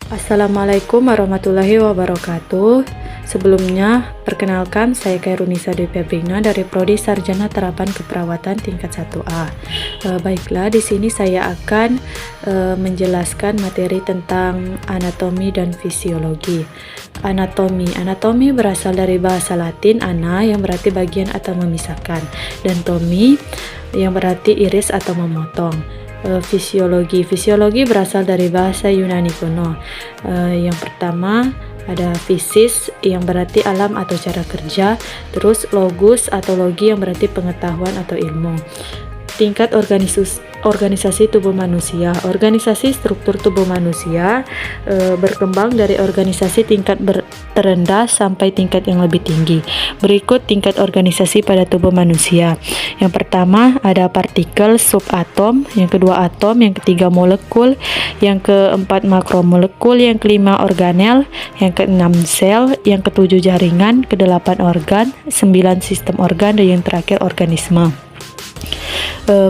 Assalamualaikum warahmatullahi wabarakatuh. Sebelumnya, perkenalkan saya Khairunisa Dwi Febrina dari Prodi Sarjana Terapan Keperawatan tingkat 1A. Baiklah, di sini saya akan menjelaskan materi tentang anatomi dan fisiologi. Anatomi berasal dari bahasa Latin ana yang berarti bagian atau memisahkan, dan tomi yang berarti iris atau memotong. Fisiologi berasal dari bahasa Yunani kuno. Yang pertama ada fisis yang berarti alam atau cara kerja, terus logus atau logi yang berarti pengetahuan atau ilmu. Tingkat organisasi tubuh manusia. Organisasi struktur tubuh manusia berkembang dari organisasi tingkat terendah sampai tingkat yang lebih tinggi. Berikut tingkat organisasi pada tubuh manusia. Yang pertama ada partikel subatom, yang kedua atom, yang ketiga molekul, yang keempat makromolekul, yang kelima organel, yang keenam sel, yang ketujuh jaringan, kedelapan organ, 9 sistem organ, dan yang terakhir organisme.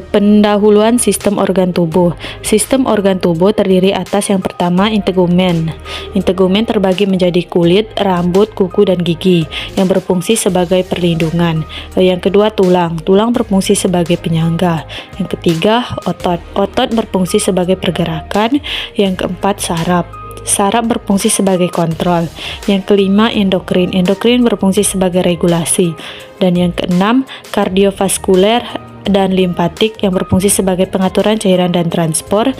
Pendahuluan sistem organ tubuh. Sistem organ tubuh terdiri atas yang pertama integumen. Integumen terbagi menjadi kulit, rambut, kuku, dan gigi yang berfungsi sebagai perlindungan. Yang kedua tulang. Tulang berfungsi sebagai penyangga. Yang ketiga otot. Otot berfungsi sebagai pergerakan. Yang keempat saraf. Saraf berfungsi sebagai kontrol. Yang kelima endokrin. Endokrin berfungsi sebagai regulasi. Dan yang keenam kardiovaskuler dan limpatik yang berfungsi sebagai pengaturan cairan dan transport.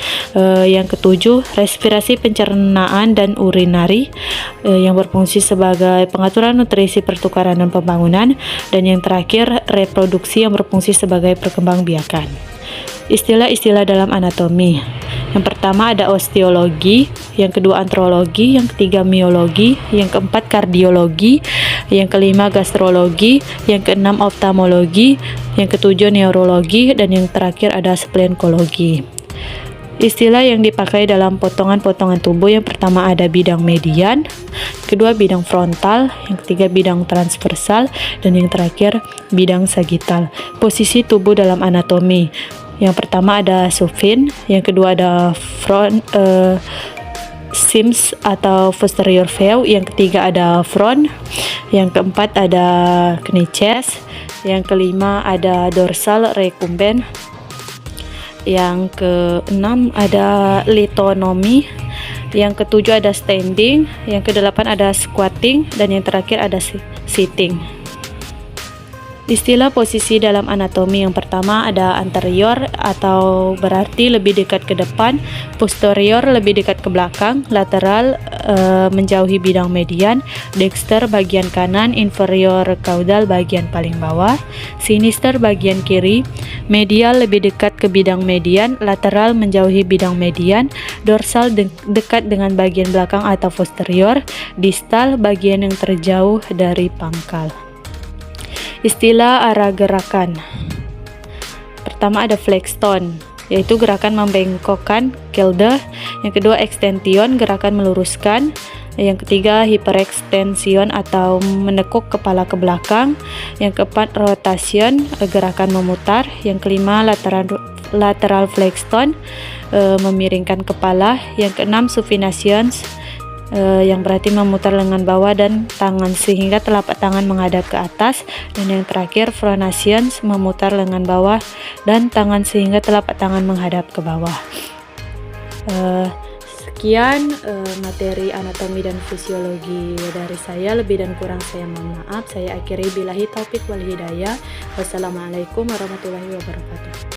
Yang ketujuh respirasi, pencernaan, dan urinari yang berfungsi sebagai pengaturan nutrisi, pertukaran, dan pembangunan. Dan yang terakhir reproduksi yang berfungsi sebagai perkembangbiakan. Istilah-istilah dalam anatomi. Yang pertama ada osteologi, yang kedua antrologi, yang ketiga miologi, yang keempat kardiologi, yang kelima gastrologi, yang keenam oftalmologi, yang ketujuh neurologi, dan yang terakhir ada splenkologi. Istilah yang dipakai dalam potongan-potongan tubuh, yang pertama ada bidang median, kedua bidang frontal, yang ketiga bidang transversal, dan yang terakhir bidang sagital. Posisi tubuh dalam anatomi. Yang pertama ada supine, yang kedua ada front sims atau posterior view, yang ketiga ada front, yang keempat ada knee chest, yang kelima ada dorsal recumbent, yang keenam ada litonomy, yang ketujuh ada standing, yang kedelapan ada squatting, dan yang terakhir ada sitting. Istilah posisi dalam anatomi. Yang pertama ada anterior atau berarti lebih dekat ke depan, posterior lebih dekat ke belakang, lateral menjauhi bidang median, dexter bagian kanan, inferior caudal bagian paling bawah, sinister bagian kiri, medial lebih dekat ke bidang median, lateral menjauhi bidang median, dorsal dekat dengan bagian belakang atau posterior, distal bagian yang terjauh dari pangkal. Istilah arah gerakan. Pertama ada flexton, yaitu gerakan membengkokkan kelder. Yang kedua extension, gerakan meluruskan. Yang ketiga hyperextension atau menekuk kepala ke belakang. Yang keempat rotation, gerakan memutar. Yang kelima lateral flexton, memiringkan kepala. Yang keenam supination, yang berarti memutar lengan bawah dan tangan sehingga telapak tangan menghadap ke atas. Dan yang terakhir pronation, memutar lengan bawah dan tangan sehingga telapak tangan menghadap ke bawah. Sekian materi anatomi dan fisiologi dari saya. Lebih dan kurang saya mohon maaf. Saya akhiri billahi taufik wal hidayah. Wassalamualaikum warahmatullahi wabarakatuh.